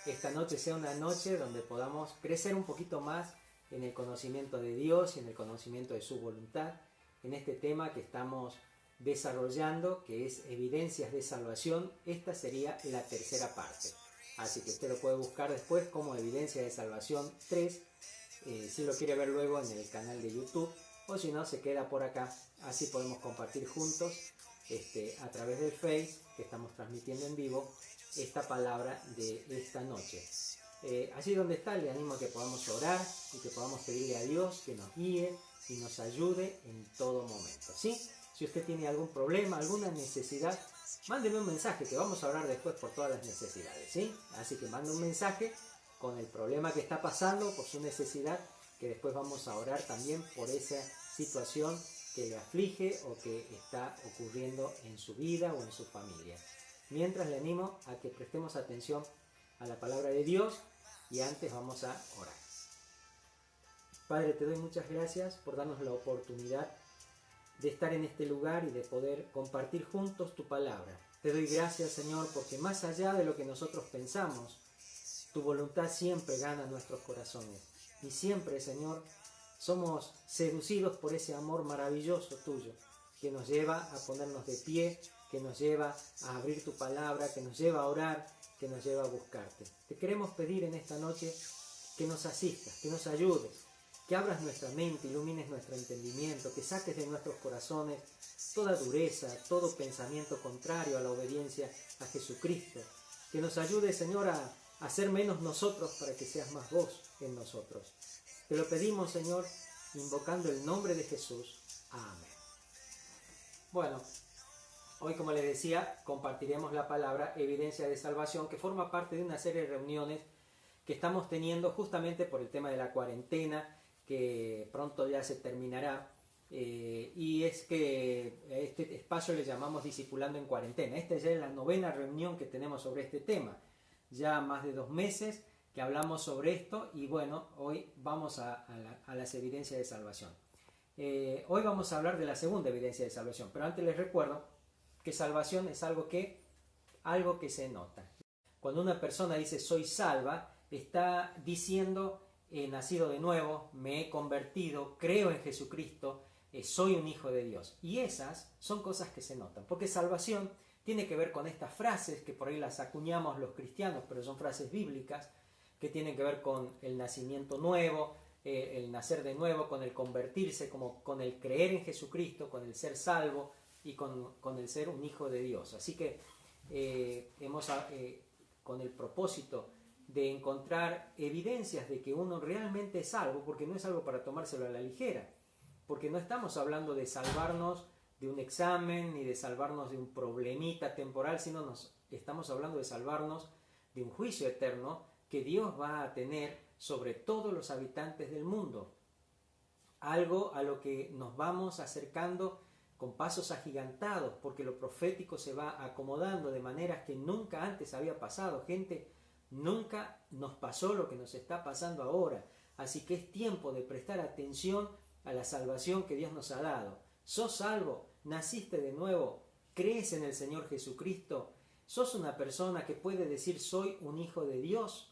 esta noche sea una noche donde podamos crecer un poquito más en el conocimiento de Dios y en el conocimiento de su voluntad, en este tema que estamos desarrollando, que es evidencias de salvación. Esta sería la tercera parte. Así que usted lo puede buscar después como evidencia de salvación 3, si lo quiere ver luego en el canal de YouTube, o si no, se queda por acá. Así podemos compartir juntos a través del Face, que estamos transmitiendo en vivo, esta palabra de esta noche. Allí donde está, le animo a que podamos orar y que podamos pedirle a Dios que nos guíe y nos ayude en todo momento, ¿sí? Si usted tiene algún problema, alguna necesidad, mándeme un mensaje, que vamos a orar después por todas las necesidades, ¿sí? Así que mande un mensaje con el problema que está pasando, por su necesidad, que después vamos a orar también por esa situación que le aflige o que está ocurriendo en su vida o en su familia. Mientras, le animo a que prestemos atención a la palabra de Dios y antes vamos a orar. Padre, te doy muchas gracias por darnos la oportunidad de estar en este lugar y de poder compartir juntos tu palabra. Te doy gracias, Señor, porque más allá de lo que nosotros pensamos, tu voluntad siempre gana nuestros corazones. Y siempre, Señor, somos seducidos por ese amor maravilloso tuyo, que nos lleva a ponernos de pie, que nos lleva a abrir tu palabra, que nos lleva a orar, que nos lleva a buscarte. Te queremos pedir en esta noche que nos asistas, que nos ayudes, que abras nuestra mente, ilumines nuestro entendimiento, que saques de nuestros corazones toda dureza, todo pensamiento contrario a la obediencia a Jesucristo. Que nos ayude, Señor, a ser menos nosotros para que seas más vos en nosotros. Te lo pedimos, Señor, invocando el nombre de Jesús. Amén. Bueno, hoy, como les decía, compartiremos la palabra evidencia de salvación, que forma parte de una serie de reuniones que estamos teniendo justamente por el tema de la cuarentena, que pronto ya se terminará, y es que a este espacio le llamamos Discipulando en Cuarentena. Esta ya es la 9ª reunión que tenemos sobre este tema, ya más de 2 meses que hablamos sobre esto, y bueno, hoy vamos a las evidencias de salvación. Hoy vamos a hablar de la segunda evidencia de salvación, pero antes les recuerdo que salvación es algo que se nota. Cuando una persona dice soy salva, está diciendo he nacido de nuevo, me he convertido, creo en Jesucristo, soy un hijo de Dios. Y esas son cosas que se notan, porque salvación tiene que ver con estas frases que por ahí las acuñamos los cristianos, pero son frases bíblicas, que tienen que ver con el nacimiento nuevo, el nacer de nuevo, con el convertirse, como con el creer en Jesucristo, con el ser salvo y con el ser un hijo de Dios. Así que con el propósito de encontrar evidencias de que uno realmente es salvo, porque no es algo para tomárselo a la ligera, porque no estamos hablando de salvarnos de un examen ni de salvarnos de un problemita temporal, sino estamos hablando de salvarnos de un juicio eterno que Dios va a tener sobre todos los habitantes del mundo. Algo a lo que nos vamos acercando con pasos agigantados, porque lo profético se va acomodando de maneras que nunca antes había pasado. Gente, nunca nos pasó lo que nos está pasando ahora. Así que es tiempo de prestar atención a la salvación que Dios nos ha dado. ¿Sos salvo? ¿Naciste de nuevo? ¿Crees en el Señor Jesucristo? ¿Sos una persona que puede decir soy un hijo de Dios?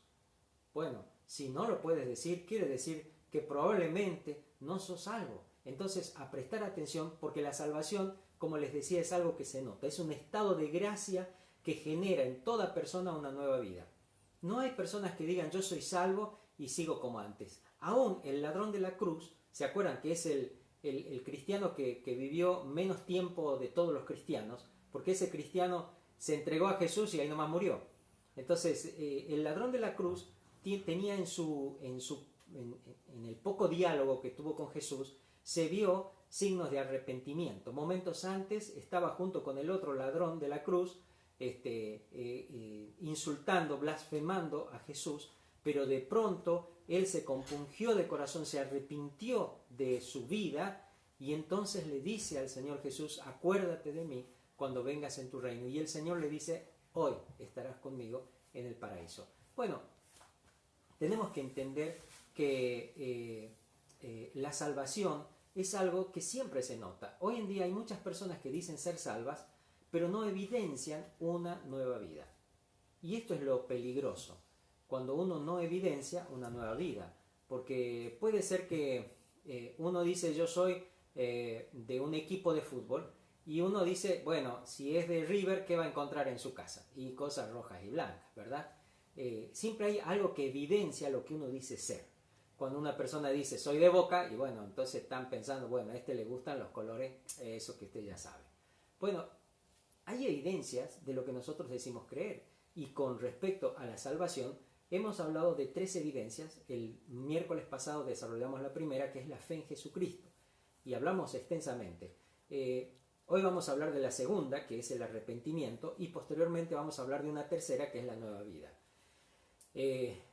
Bueno, si no lo puedes decir, quiere decir que probablemente no sos salvo. Entonces, a prestar atención, porque la salvación, como les decía, es algo que se nota. Es un estado de gracia que genera en toda persona una nueva vida. No hay personas que digan yo soy salvo y sigo como antes. Aún el ladrón de la cruz, ¿se acuerdan que es el cristiano que vivió menos tiempo de todos los cristianos? Porque ese cristiano se entregó a Jesús y ahí nomás murió. Entonces, el ladrón de la cruz tenía en el poco diálogo que tuvo con Jesús, se vio signos de arrepentimiento. Momentos antes estaba junto con el otro ladrón de la cruz, insultando, blasfemando a Jesús, pero de pronto él se compungió de corazón, se arrepintió de su vida, y entonces le dice al Señor Jesús, acuérdate de mí cuando vengas en tu reino. Y el Señor le dice, hoy estarás conmigo en el paraíso. Bueno, tenemos que entender que la salvación es algo que siempre se nota. Hoy en día hay muchas personas que dicen ser salvas, pero no evidencian una nueva vida. Y esto es lo peligroso, cuando uno no evidencia una nueva vida. Porque puede ser que uno dice yo soy de un equipo de fútbol y uno dice, bueno, si es de River, ¿qué va a encontrar en su casa? Y cosas rojas y blancas, ¿verdad? Siempre hay algo que evidencia lo que uno dice ser. Cuando una persona dice soy de Boca, y bueno, entonces están pensando, bueno, a este le gustan los colores, eso que usted ya sabe. Bueno, hay evidencias de lo que nosotros decimos creer. Y con respecto a la salvación, hemos hablado de 3 evidencias. El miércoles pasado desarrollamos la primera, que es la fe en Jesucristo. Y hablamos extensamente. Hoy vamos a hablar de la segunda, que es el arrepentimiento. Y posteriormente vamos a hablar de una tercera, que es la nueva vida.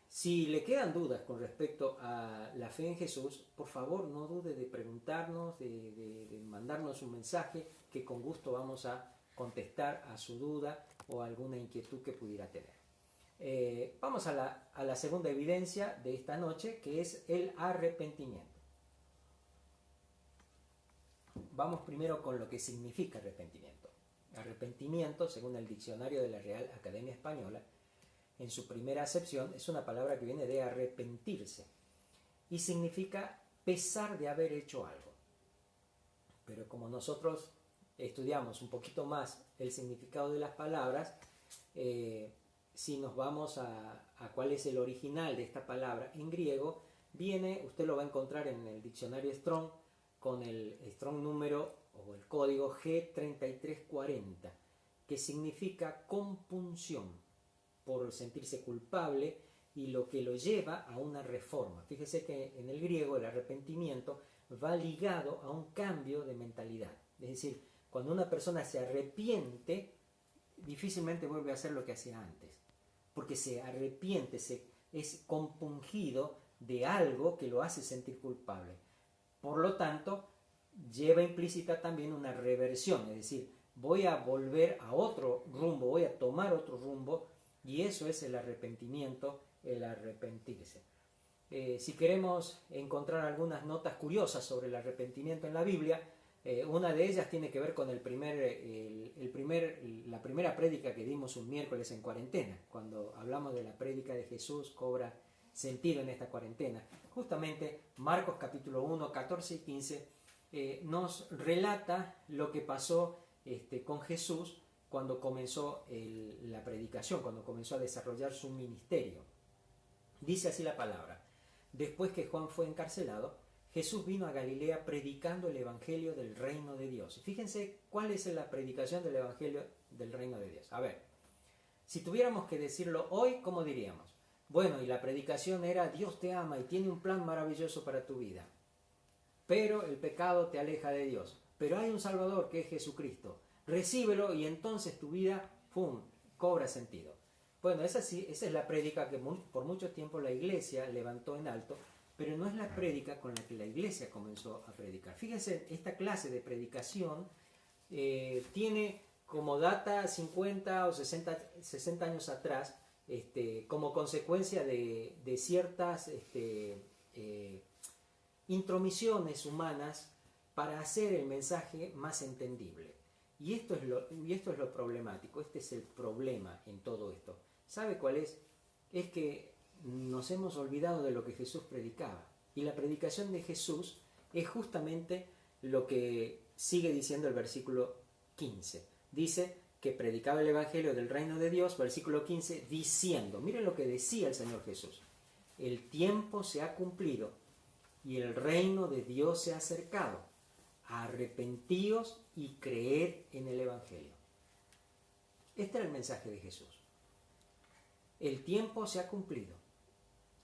Si le quedan dudas con respecto a la fe en Jesús, por favor no dude de preguntarnos, de mandarnos un mensaje, que con gusto vamos a contestar a su duda o alguna inquietud que pudiera tener. Vamos a la segunda evidencia de esta noche, que es el arrepentimiento. Vamos primero con lo que significa arrepentimiento. Arrepentimiento, según el diccionario de la Real Academia Española, en su primera acepción, es una palabra que viene de arrepentirse y significa pesar de haber hecho algo. Pero como nosotros estudiamos un poquito más el significado de las palabras, si nos vamos a cuál es el original de esta palabra en griego, viene, usted lo va a encontrar en el diccionario Strong, con el Strong número o el código G3340, que significa compunción por sentirse culpable y lo que lo lleva a una reforma. Fíjese que en el griego el arrepentimiento va ligado a un cambio de mentalidad. Es decir, cuando una persona se arrepiente, difícilmente vuelve a hacer lo que hacía antes, porque se arrepiente, es compungido de algo que lo hace sentir culpable. Por lo tanto, lleva implícita también una reversión, es decir, voy a volver a otro rumbo, voy a tomar otro rumbo, y eso es el arrepentimiento, el arrepentirse. Si queremos encontrar algunas notas curiosas sobre el arrepentimiento en la Biblia, una de ellas tiene que ver con la primera prédica que dimos un miércoles en cuarentena, cuando hablamos de la prédica de Jesús cobra sentido en esta cuarentena. Justamente Marcos capítulo 1, 14 y 15 nos relata lo que pasó con Jesús cuando comenzó la predicación, cuando comenzó a desarrollar su ministerio. Dice así la palabra: después que Juan fue encarcelado, Jesús vino a Galilea predicando el evangelio del reino de Dios. Fíjense cuál es la predicación del evangelio del reino de Dios. A ver, si tuviéramos que decirlo hoy, ¿cómo diríamos? Bueno, y la predicación era: Dios te ama y tiene un plan maravilloso para tu vida, pero el pecado te aleja de Dios. Pero hay un Salvador que es Jesucristo. Recíbelo y entonces tu vida, ¡pum!, cobra sentido. Bueno, esa es la prédica que por mucho tiempo la iglesia levantó en alto, pero no es la prédica con la que la iglesia comenzó a predicar. Fíjense, esta clase de predicación tiene como data 50 o 60 años atrás, como consecuencia de ciertas intromisiones humanas para hacer el mensaje más entendible. Y esto es lo problemático, este es el problema en todo esto. ¿Sabe cuál es? Es que nos hemos olvidado de lo que Jesús predicaba. Y la predicación de Jesús es justamente lo que sigue diciendo el versículo 15. Dice que predicaba el evangelio del reino de Dios, versículo 15, diciendo, miren lo que decía el Señor Jesús: el tiempo se ha cumplido y el reino de Dios se ha acercado. Arrepentíos y creed en el evangelio. Este era el mensaje de Jesús. El tiempo se ha cumplido.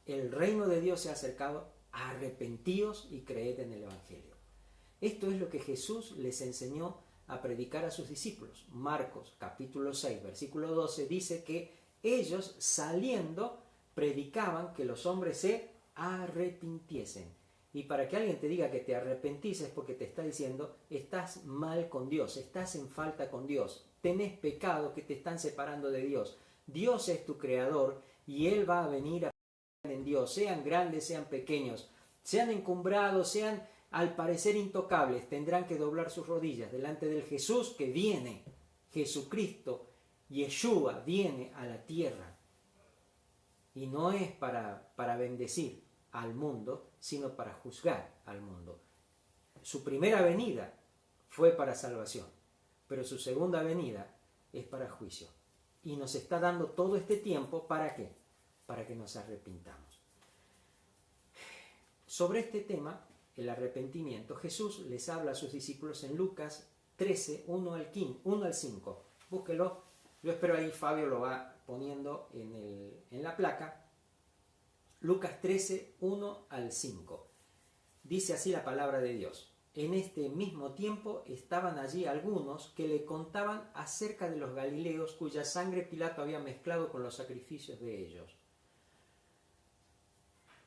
El reino de Dios se ha acercado. Arrepentíos y creed en el evangelio. Esto es lo que Jesús les enseñó a predicar a sus discípulos. Marcos capítulo 6, versículo 12 dice que ellos saliendo predicaban que los hombres se arrepintiesen. Y para que alguien te diga que te arrepentís es porque te está diciendo: estás mal con Dios, estás en falta con Dios, tenés pecados que te están separando de Dios. Dios es tu creador y Él va a venir a en Dios, sean grandes, sean pequeños, sean encumbrados, sean al parecer intocables, tendrán que doblar sus rodillas delante del Jesús que viene. Jesucristo, Yeshua, viene a la tierra. Y no es para bendecir al mundo, sino para juzgar al mundo. Su primera venida fue para salvación, pero su segunda venida es para juicio. Y nos está dando todo este tiempo, ¿para qué? Para que nos arrepintamos. Sobre este tema, el arrepentimiento, Jesús les habla a sus discípulos en Lucas 13, 1 al 5. Búsquelo. Yo espero ahí Fabio lo va poniendo en la placa. Lucas 13, 1 al 5. Dice así la palabra de Dios. En este mismo tiempo estaban allí algunos que le contaban acerca de los galileos cuya sangre Pilato había mezclado con los sacrificios de ellos.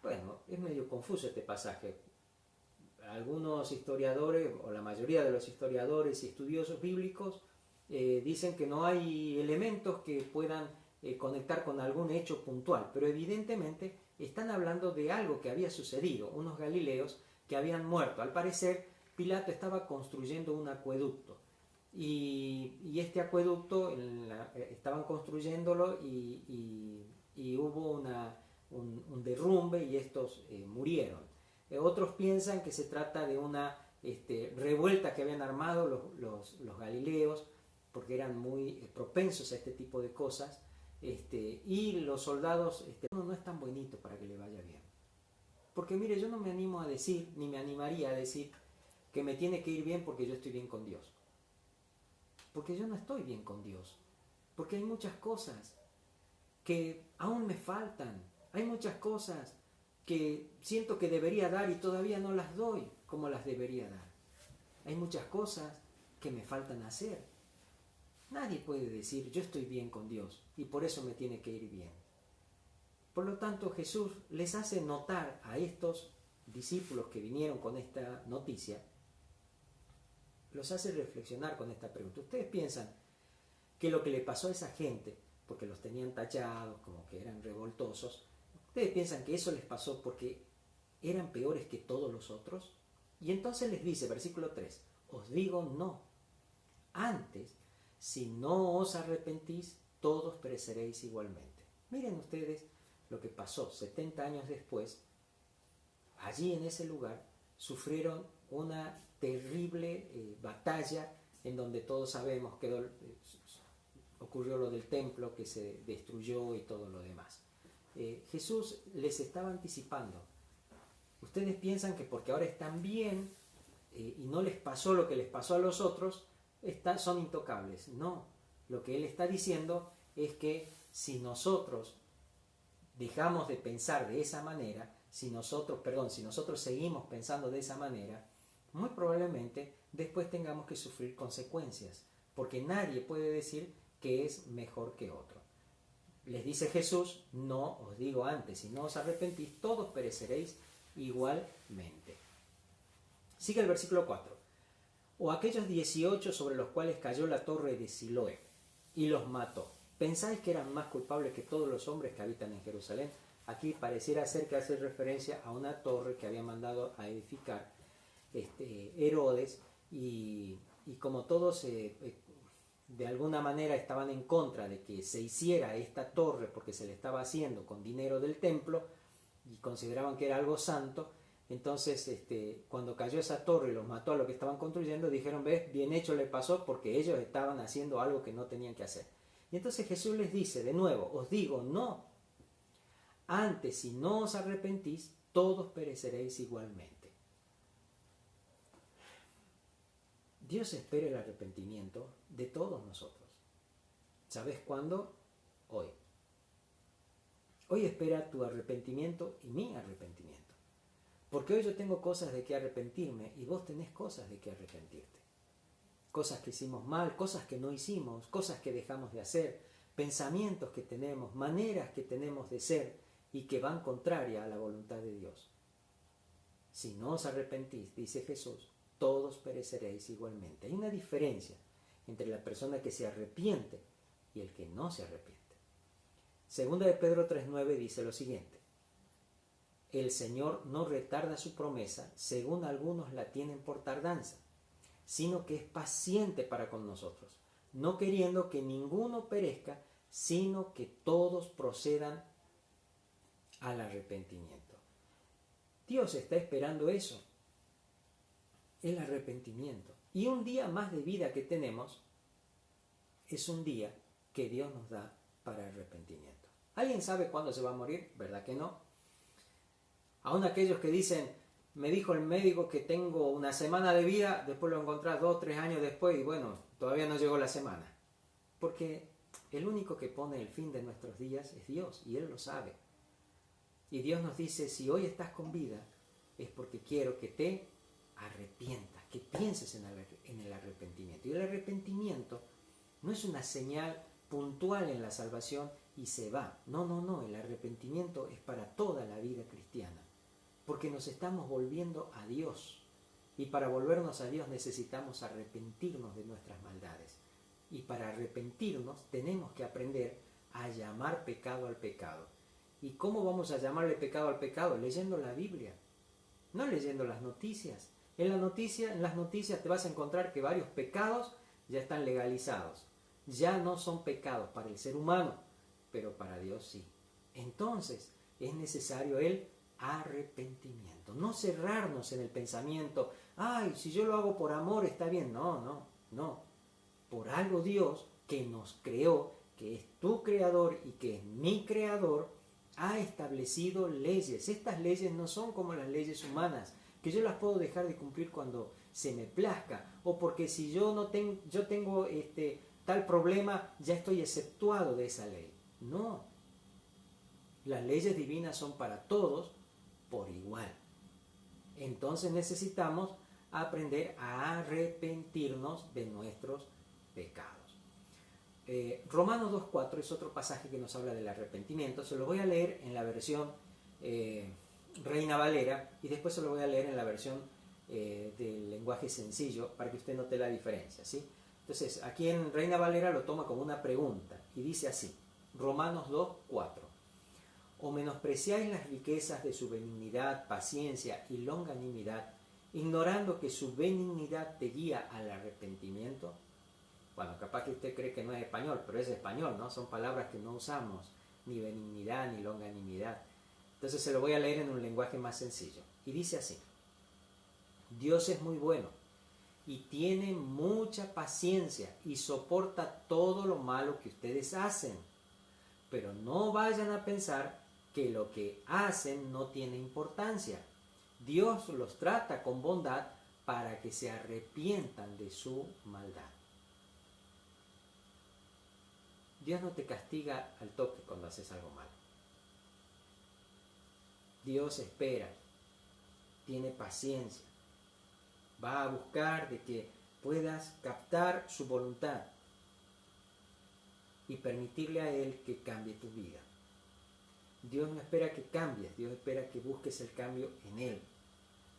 Bueno, es medio confuso este pasaje. Algunos historiadores, o la mayoría de los historiadores y estudiosos bíblicos, dicen que no hay elementos que puedan conectar con algún hecho puntual, pero evidentemente están hablando de algo que había sucedido, unos galileos que habían muerto. Al parecer, Pilato estaba construyendo un acueducto, y este acueducto estaban construyéndolo y hubo un derrumbe y estos murieron. Otros piensan que se trata de una revuelta que habían armado los galileos, porque eran muy propensos a este tipo de cosas, y los soldados no es tan bonito para que le vaya bien. Porque mire, yo no me animo a decir, ni me animaría a decir que me tiene que ir bien porque yo estoy bien con Dios. Porque yo no estoy bien con Dios. Porque hay muchas cosas que aún me faltan. Hay muchas cosas que siento que debería dar y todavía no las doy como las debería dar. Hay muchas cosas que me faltan hacer. Nadie puede decir yo estoy bien con Dios y por eso me tiene que ir bien. Por lo tanto, Jesús les hace notar a estos discípulos que vinieron con esta noticia, los hace reflexionar con esta pregunta. ¿Ustedes piensan que lo que le pasó a esa gente, porque los tenían tachados, como que eran revoltosos, ustedes piensan que eso les pasó porque eran peores que todos los otros? Y entonces les dice, versículo 3, os digo no. Antes, si no os arrepentís, todos pereceréis igualmente. Miren ustedes lo que pasó 70 años después. Allí en ese lugar sufrieron una terrible batalla en donde todos sabemos que ocurrió lo del templo que se destruyó y todo lo demás. Jesús les estaba anticipando. Ustedes piensan que porque ahora están bien y no les pasó lo que les pasó a los otros, son intocables. No, lo que Él está diciendo es que si nosotros dejamos de pensar de esa manera, si nosotros seguimos pensando de esa manera, muy probablemente después tengamos que sufrir consecuencias, porque nadie puede decir que es mejor que otro. Les dice Jesús, no os digo antes, si no os arrepentís, todos pereceréis igualmente. Sigue el versículo 4. O aquellos 18 sobre los cuales cayó la torre de Siloé y los mató, ¿pensáis que eran más culpables que todos los hombres que habitan en Jerusalén? Aquí pareciera ser que hace referencia a una torre que había mandado a edificar Herodes, y como todos de alguna manera estaban en contra de que se hiciera esta torre porque se le estaba haciendo con dinero del templo y consideraban que era algo santo, entonces cuando cayó esa torre y los mató a lo que estaban construyendo, dijeron, ves, bien hecho le pasó porque ellos estaban haciendo algo que no tenían que hacer. Y entonces Jesús les dice de nuevo, os digo, no, antes si no os arrepentís, todos pereceréis igualmente. Dios espera el arrepentimiento de todos nosotros. ¿Sabes cuándo? Hoy. Hoy espera tu arrepentimiento y mi arrepentimiento. Porque hoy yo tengo cosas de que arrepentirme y vos tenés cosas de que arrepentirte. Cosas que hicimos mal, cosas que no hicimos, cosas que dejamos de hacer, pensamientos que tenemos, maneras que tenemos de ser y que van contraria a la voluntad de Dios. Si no os arrepentís, dice Jesús, todos pereceréis igualmente. Hay una diferencia entre la persona que se arrepiente y el que no se arrepiente. Segunda de Pedro 3:9 dice lo siguiente: el Señor no retarda su promesa, según algunos la tienen por tardanza, sino que es paciente para con nosotros, no queriendo que ninguno perezca, sino que todos procedan al arrepentimiento. Dios está esperando eso, el arrepentimiento. Y un día más de vida que tenemos es un día que Dios nos da para arrepentimiento. ¿Alguien sabe cuándo se va a morir? ¿Verdad que no? Aún aquellos que dicen, me dijo el médico que tengo una semana de vida, después lo encontrás 2 o 3 años después y bueno, todavía no llegó la semana. Porque el único que pone el fin de nuestros días es Dios y Él lo sabe. Y Dios nos dice, si hoy estás con vida, es porque quiero que te arrepientas, que pienses en el arrepentimiento. Y el arrepentimiento no es una señal puntual en la salvación y se va. No, el arrepentimiento es para toda la vida cristiana. Porque nos estamos volviendo a Dios. Y para volvernos a Dios necesitamos arrepentirnos de nuestras maldades. Y para arrepentirnos tenemos que aprender a llamar pecado al pecado. ¿Y cómo vamos a llamarle pecado al pecado? Leyendo la Biblia, no leyendo las noticias. En las noticias te vas a encontrar que varios pecados ya están legalizados. Ya no son pecados para el ser humano, pero para Dios sí. Entonces es necesario el arrepentimiento. No cerrarnos en el pensamiento, ay, si yo lo hago por amor está bien. No. Por algo Dios, que nos creó, que es tu creador y que es mi creador, ha establecido leyes. Estas leyes no son como las leyes humanas, que yo las puedo dejar de cumplir cuando se me plazca, o porque si yo tengo tal problema, ya estoy exceptuado de esa ley. No. Las leyes divinas son para todos por igual. Entonces necesitamos aprender a arrepentirnos de nuestros pecados. Romanos 2.4 es otro pasaje que nos habla del arrepentimiento. Se lo voy a leer en la versión Reina Valera y después se lo voy a leer en la versión del lenguaje sencillo para que usted note la diferencia, ¿sí? Entonces, aquí en Reina Valera lo toma como una pregunta y dice así, Romanos 2.4: ¿O menospreciáis las riquezas de su benignidad, paciencia y longanimidad, ignorando que su benignidad te guía al arrepentimiento? Bueno, capaz que usted cree que no es español, pero es español, ¿no? Son palabras que no usamos, ni benignidad ni longanimidad. Entonces se lo voy a leer en un lenguaje más sencillo. Y dice así: Dios es muy bueno y tiene mucha paciencia y soporta todo lo malo que ustedes hacen. Pero no vayan a pensar que lo que hacen no tiene importancia. Dios los trata con bondad para que se arrepientan de su maldad. Dios no te castiga al toque cuando haces algo malo. Dios espera, tiene paciencia, va a buscar de que puedas captar su voluntad y permitirle a Él que cambie tu vida. Dios no espera que cambies, Dios espera que busques el cambio en Él,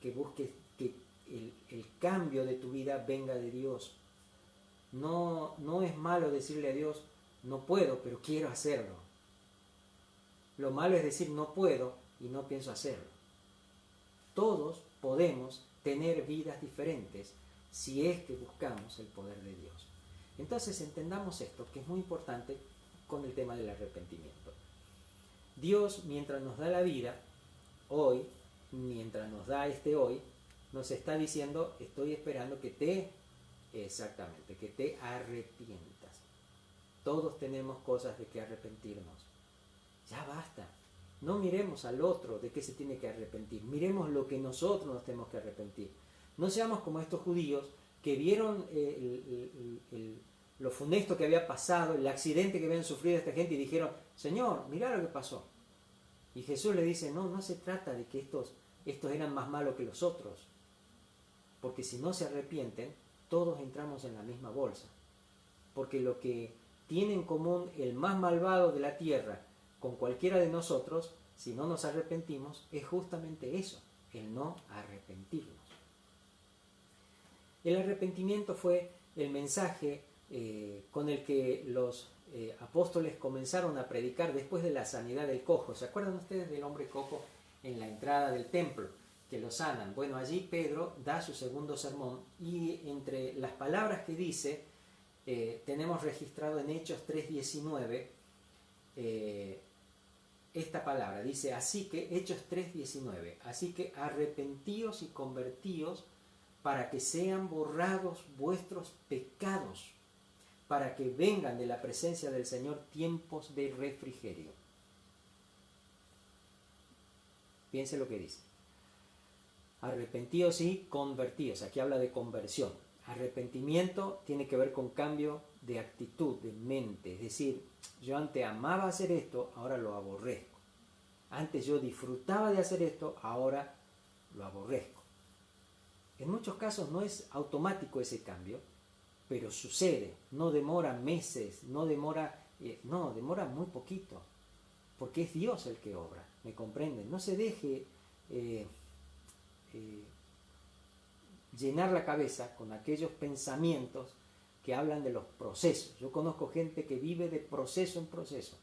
que busques que el cambio de tu vida venga de Dios. No es malo decirle a Dios, no puedo, pero quiero hacerlo. Lo malo es decir no puedo y no pienso hacerlo. Todos podemos tener vidas diferentes si es que buscamos el poder de Dios. Entonces entendamos esto, que es muy importante con el tema del arrepentimiento. Dios, mientras nos da la vida, hoy, mientras nos da hoy, nos está diciendo, estoy esperando que te arrepientas. Todos tenemos cosas de que arrepentirnos. Ya basta. No miremos al otro de qué se tiene que arrepentir. Miremos lo que nosotros nos tenemos que arrepentir. No seamos como estos judíos que vieron lo funesto que había pasado, el accidente que habían sufrido esta gente y dijeron, Señor, mirá lo que pasó. Y Jesús le dice, no se trata de que estos eran más malos que los otros. Porque si no se arrepienten, todos entramos en la misma bolsa. Porque lo que tiene en común el más malvado de la tierra con cualquiera de nosotros, si no nos arrepentimos, es justamente eso, el no arrepentirnos. El arrepentimiento fue el mensaje con el que los apóstoles comenzaron a predicar después de la sanidad del cojo. ¿Se acuerdan ustedes del hombre cojo en la entrada del templo, que lo sanan? Bueno, allí Pedro da su segundo sermón y entre las palabras que dice, tenemos registrado en Hechos 3:19, esta palabra. Dice, así que, Hechos 3:19, así que arrepentíos y convertíos para que sean borrados vuestros pecados, para que vengan de la presencia del Señor tiempos de refrigerio. Piense lo que dice. Arrepentíos y convertíos. Aquí habla de conversión. Arrepentimiento tiene que ver con cambio de actitud, de mente. Es decir, yo antes amaba hacer esto, ahora lo aborrezco. Antes yo disfrutaba de hacer esto, ahora lo aborrezco. En muchos casos no es automático ese cambio, pero sucede. No demora meses, demora muy poquito, porque es Dios el que obra. ¿Me comprenden? No se deje llenar la cabeza con aquellos pensamientos que hablan de los procesos. Yo conozco gente que vive de proceso en proceso.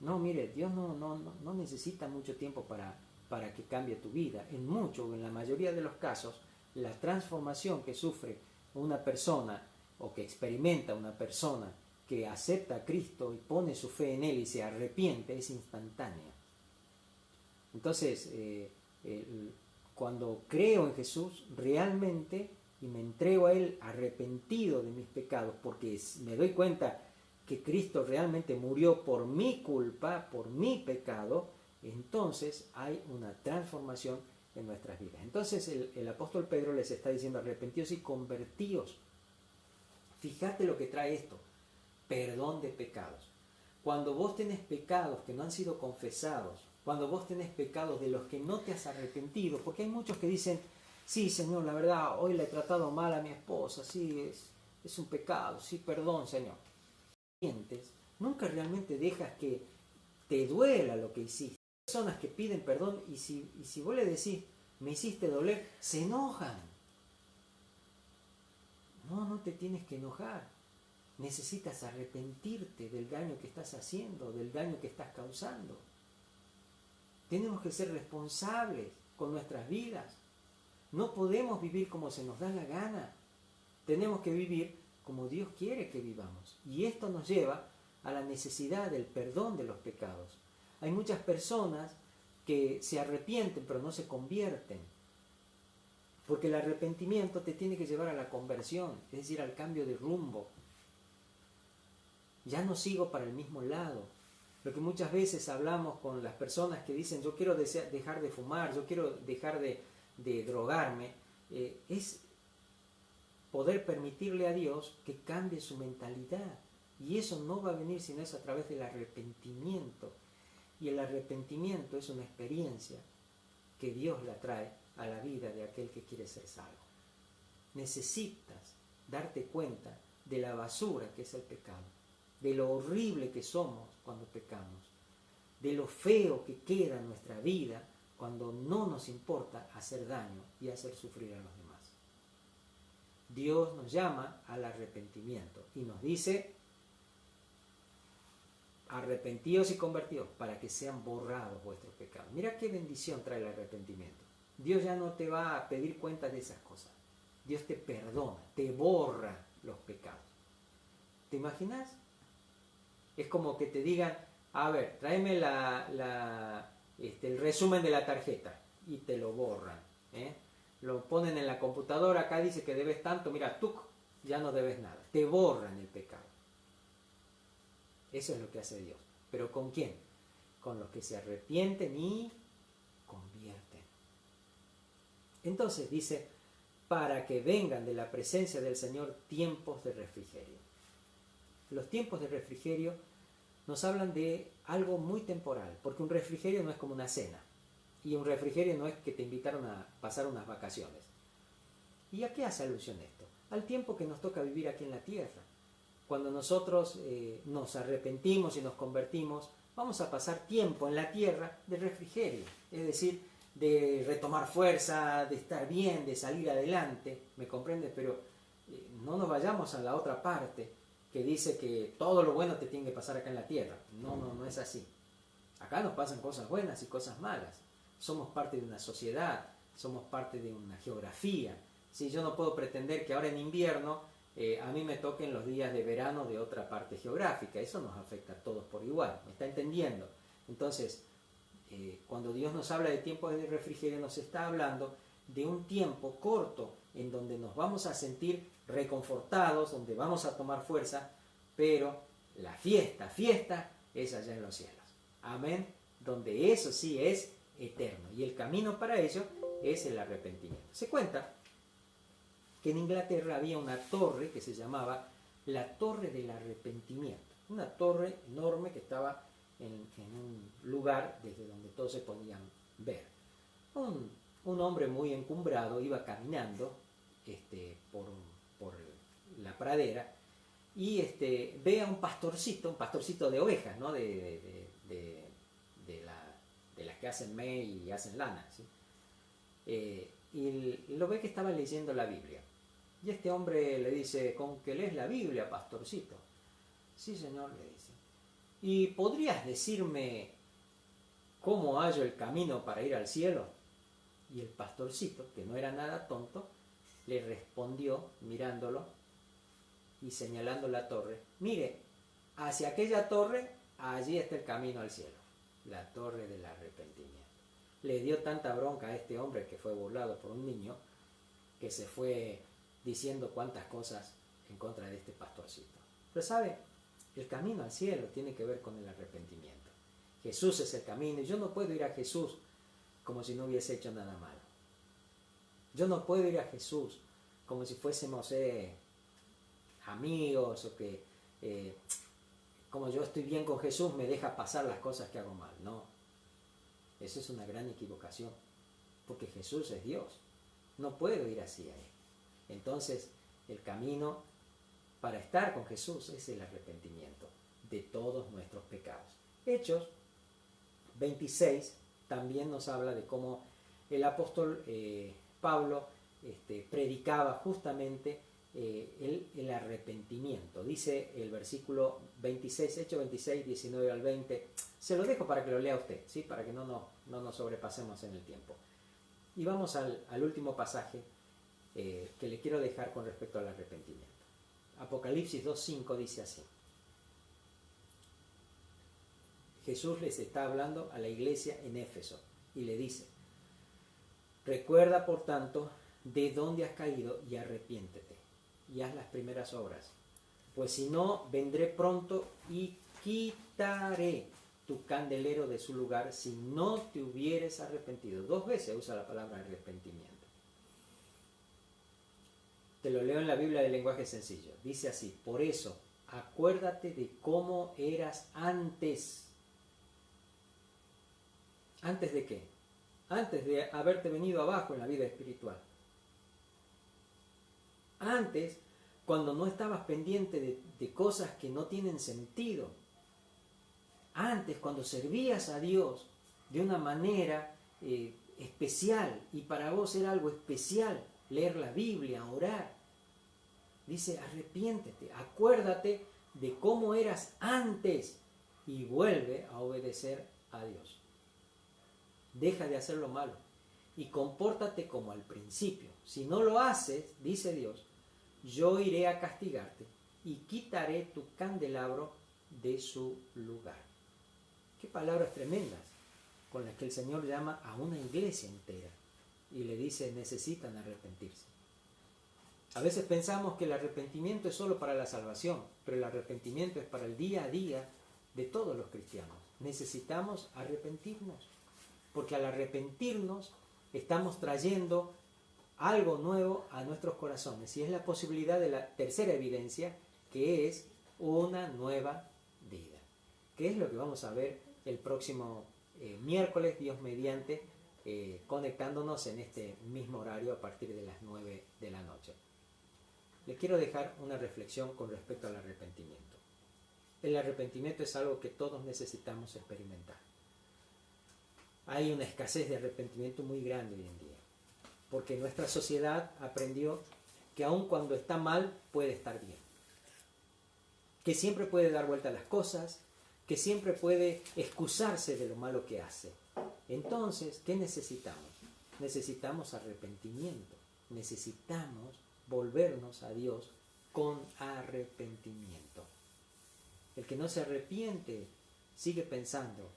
No, mire, Dios no necesita mucho tiempo para que cambie tu vida. En la mayoría de los casos, la transformación que sufre una persona o que experimenta una persona que acepta a Cristo y pone su fe en Él y se arrepiente es instantánea. Entonces, cuando creo en Jesús realmente y me entrego a Él arrepentido de mis pecados, porque me doy cuenta que Cristo realmente murió por mi culpa, por mi pecado, entonces hay una transformación en nuestras vidas. Entonces el apóstol Pedro les está diciendo, arrepentíos y convertíos. Fíjate lo que trae esto, perdón de pecados. Cuando vos tenés pecados que no han sido confesados, cuando vos tenés pecados de los que no te has arrepentido, porque hay muchos que dicen, sí, Señor, la verdad, hoy le he tratado mal a mi esposa, sí, es un pecado, sí, perdón, Señor. Nunca realmente dejas que te duela lo que hiciste. Personas que piden perdón y si vos le decís, me hiciste doler, se enojan. No te tienes que enojar. Necesitas arrepentirte del daño que estás haciendo, del daño que estás causando. Tenemos que ser responsables con nuestras vidas. No podemos vivir como se nos da la gana. Tenemos que vivir como Dios quiere que vivamos. Y esto nos lleva a la necesidad del perdón de los pecados. Hay muchas personas que se arrepienten pero no se convierten. Porque el arrepentimiento te tiene que llevar a la conversión, es decir, al cambio de rumbo. Ya no sigo para el mismo lado. Lo que muchas veces hablamos con las personas que dicen, yo quiero dejar de fumar, yo quiero dejar de drogarme, es poder permitirle a Dios que cambie su mentalidad. Y eso no va a venir sino es a través del arrepentimiento. Y el arrepentimiento es una experiencia que Dios la trae a la vida de aquel que quiere ser salvo. Necesitas darte cuenta de la basura que es el pecado, de lo horrible que somos cuando pecamos, de lo feo que queda en nuestra vida cuando no nos importa hacer daño y hacer sufrir a los demás. Dios nos llama al arrepentimiento y nos dice, arrepentíos y convertíos para que sean borrados vuestros pecados. Mira qué bendición trae el arrepentimiento. Dios ya no te va a pedir cuenta de esas cosas. Dios te perdona, te borra los pecados. ¿Te imaginas? Es como que te digan, a ver, tráeme el resumen de la tarjeta y te lo borran. Lo ponen en la computadora, acá dice que debes tanto, mira, tú ya no debes nada. Te borran el pecado. Eso es lo que hace Dios. ¿Pero con quién? Con los que se arrepienten y convierten. Entonces dice, para que vengan de la presencia del Señor tiempos de refrigerio. Los tiempos de refrigerio nos hablan de algo muy temporal, porque un refrigerio no es como una cena, y un refrigerio no es que te invitaron a pasar unas vacaciones. ¿Y a qué hace alusión esto? Al tiempo que nos toca vivir aquí en la tierra. Cuando nosotros nos arrepentimos y nos convertimos, vamos a pasar tiempo en la tierra de refrigerio, es decir, de retomar fuerza, de estar bien, de salir adelante, ¿me comprendes? Pero no nos vayamos a la otra parte que dice que todo lo bueno te tiene que pasar acá en la tierra. No es así. Acá nos pasan cosas buenas y cosas malas. Somos parte de una sociedad, somos parte de una geografía. Si yo no puedo pretender que ahora en invierno a mí me toquen los días de verano de otra parte geográfica, eso nos afecta a todos por igual, ¿me está entendiendo? Entonces, cuando Dios nos habla de tiempos de refrigerio, nos está hablando de un tiempo corto en donde nos vamos a sentir reconfortados, donde vamos a tomar fuerza, pero la fiesta es allá en los cielos. Amén. Donde eso sí es eterno. Y el camino para ello es el arrepentimiento. Se cuenta que en Inglaterra había una torre que se llamaba la Torre del Arrepentimiento. Una torre enorme que estaba en un lugar desde donde todos se podían ver. Un hombre muy encumbrado iba caminando por la pradera y ve a un pastorcito de ovejas, ¿no? de las que hacen mey y hacen lana, ¿sí? Y lo ve que estaba leyendo la Biblia. Y este hombre le dice: ¿con qué lees la Biblia, pastorcito? Sí, señor, le dice. ¿Y podrías decirme cómo hallo el camino para ir al cielo? Y el pastorcito, que no era nada tonto, le respondió mirándolo y señalando la torre: mire, hacia aquella torre, allí está el camino al cielo, la torre del arrepentimiento. Le dio tanta bronca a este hombre, que fue burlado por un niño, que se fue diciendo cuantas cosas en contra de este pastorcito. Pero sabe, el camino al cielo tiene que ver con el arrepentimiento. Jesús es el camino y yo no puedo ir a Jesús como si no hubiese hecho nada malo. Yo no puedo ir a Jesús como si fuésemos amigos, o que como yo estoy bien con Jesús me deja pasar las cosas que hago mal. No, eso es una gran equivocación, porque Jesús es Dios. No puedo ir así a Él. Entonces, el camino para estar con Jesús es el arrepentimiento de todos nuestros pecados. Hechos 26 también nos habla de cómo el apóstol Pablo predicaba justamente el arrepentimiento. Dice el versículo 26, Hechos 26, 19 al 20. Se lo dejo para que lo lea usted, ¿sí? Para que no nos sobrepasemos en el tiempo. Y vamos al último pasaje que le quiero dejar con respecto al arrepentimiento. Apocalipsis 2.5 dice así. Jesús les está hablando a la iglesia en Éfeso y le dice: recuerda, por tanto, de dónde has caído y arrepiéntete y haz las primeras obras, pues si no, vendré pronto y quitaré tu candelero de su lugar si no te hubieres arrepentido. 2 veces usa la palabra arrepentimiento. Te lo leo en la Biblia de lenguaje sencillo. Dice así: por eso, acuérdate de cómo eras antes. ¿Antes de qué? Antes de haberte venido abajo en la vida espiritual. Antes, cuando no estabas pendiente de cosas que no tienen sentido. Antes, cuando servías a Dios de una manera especial, y para vos era algo especial leer la Biblia, orar. Dice: arrepiéntete, acuérdate de cómo eras antes y vuelve a obedecer a Dios. Deja de hacer lo malo y compórtate como al principio. Si no lo haces, dice Dios, yo iré a castigarte y quitaré tu candelabro de su lugar. Qué palabras tremendas con las que el Señor llama a una iglesia entera y le dice: necesitan arrepentirse. A veces pensamos que el arrepentimiento es solo para la salvación, pero el arrepentimiento es para el día a día de todos los cristianos. Necesitamos arrepentirnos, porque al arrepentirnos estamos trayendo algo nuevo a nuestros corazones, y es la posibilidad de la tercera evidencia, que es una nueva vida, que es lo que vamos a ver el próximo miércoles, Dios mediante, conectándonos en este mismo horario a partir de las 9 de la noche. Les quiero dejar una reflexión con respecto al arrepentimiento. El arrepentimiento es algo que todos necesitamos experimentar. Hay una escasez de arrepentimiento muy grande hoy en día, porque nuestra sociedad aprendió que aun cuando está mal puede estar bien, que siempre puede dar vuelta a las cosas, que siempre puede excusarse de lo malo que hace. Entonces, ¿qué necesitamos? Necesitamos arrepentimiento, necesitamos volvernos a Dios con arrepentimiento. El que no se arrepiente sigue pensando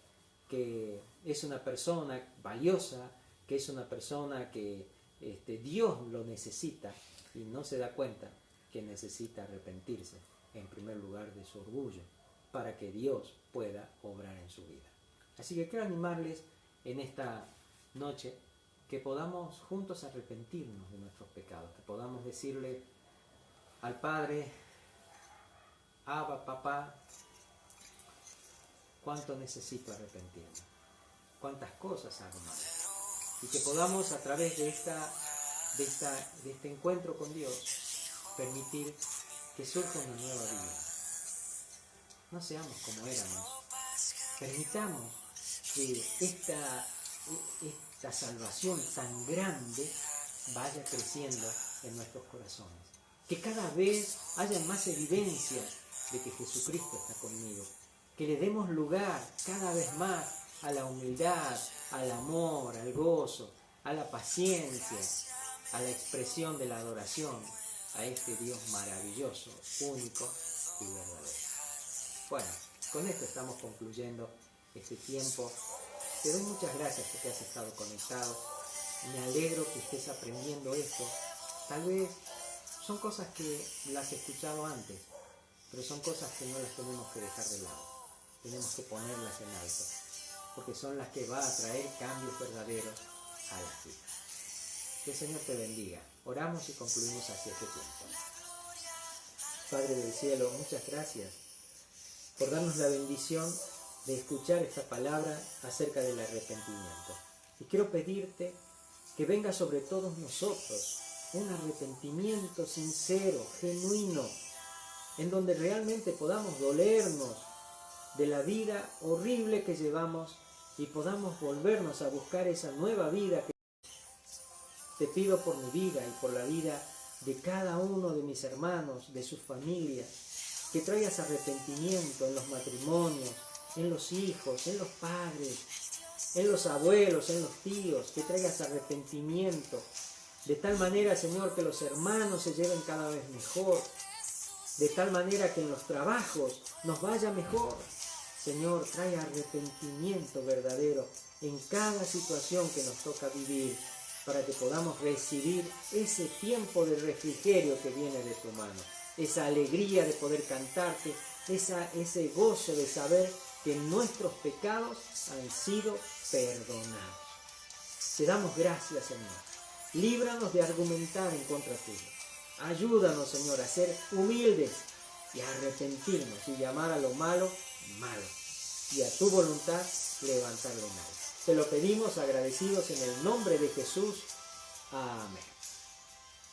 que es una persona valiosa, que es una persona que Dios lo necesita y no se da cuenta que necesita arrepentirse, en primer lugar, de su orgullo, para que Dios pueda obrar en su vida. Así que quiero animarles en esta noche que podamos juntos arrepentirnos de nuestros pecados, que podamos decirle al Padre: Abba, papá, cuánto necesito arrepentirme, cuántas cosas hago mal, y que podamos, a través de este encuentro con Dios, permitir que surja una nueva vida. No seamos como éramos. Permitamos que esta salvación tan grande vaya creciendo en nuestros corazones. Que cada vez haya más evidencia de que Jesucristo está conmigo. Que le demos lugar cada vez más a la humildad, al amor, al gozo, a la paciencia, a la expresión de la adoración a este Dios maravilloso, único y verdadero. Bueno, con esto estamos concluyendo este tiempo. Te doy muchas gracias porque has estado conectado. Me alegro que estés aprendiendo esto. Tal vez son cosas que las he escuchado antes, pero son cosas que no las tenemos que dejar de lado. Tenemos que ponerlas en alto, porque son las que van a traer cambios verdaderos a las vidas. Que el Señor te bendiga. Oramos y concluimos así este tiempo. Padre del cielo, muchas gracias por darnos la bendición de escuchar esta palabra acerca del arrepentimiento. Y quiero pedirte que venga sobre todos nosotros un arrepentimiento sincero, genuino, en donde realmente podamos dolernos de la vida horrible que llevamos y podamos volvernos a buscar esa nueva vida que te pido por mi vida y por la vida de cada uno de mis hermanos, de sus familias, que traigas arrepentimiento en los matrimonios, en los hijos, en los padres, en los abuelos, en los tíos, que traigas arrepentimiento, de tal manera, Señor, que los hermanos se lleven cada vez mejor, de tal manera que en los trabajos nos vaya mejor. Señor, trae arrepentimiento verdadero en cada situación que nos toca vivir, para que podamos recibir ese tiempo de refrigerio que viene de tu mano, esa alegría de poder cantarte, ese gozo de saber que nuestros pecados han sido perdonados. Te damos gracias, Señor. Líbranos de argumentar en contra tuyo. Ayúdanos, Señor, a ser humildes y a arrepentirnos y llamar a lo malo, malo, y a tu voluntad levantarlo en alto. Te lo pedimos agradecidos en el nombre de Jesús. Amén.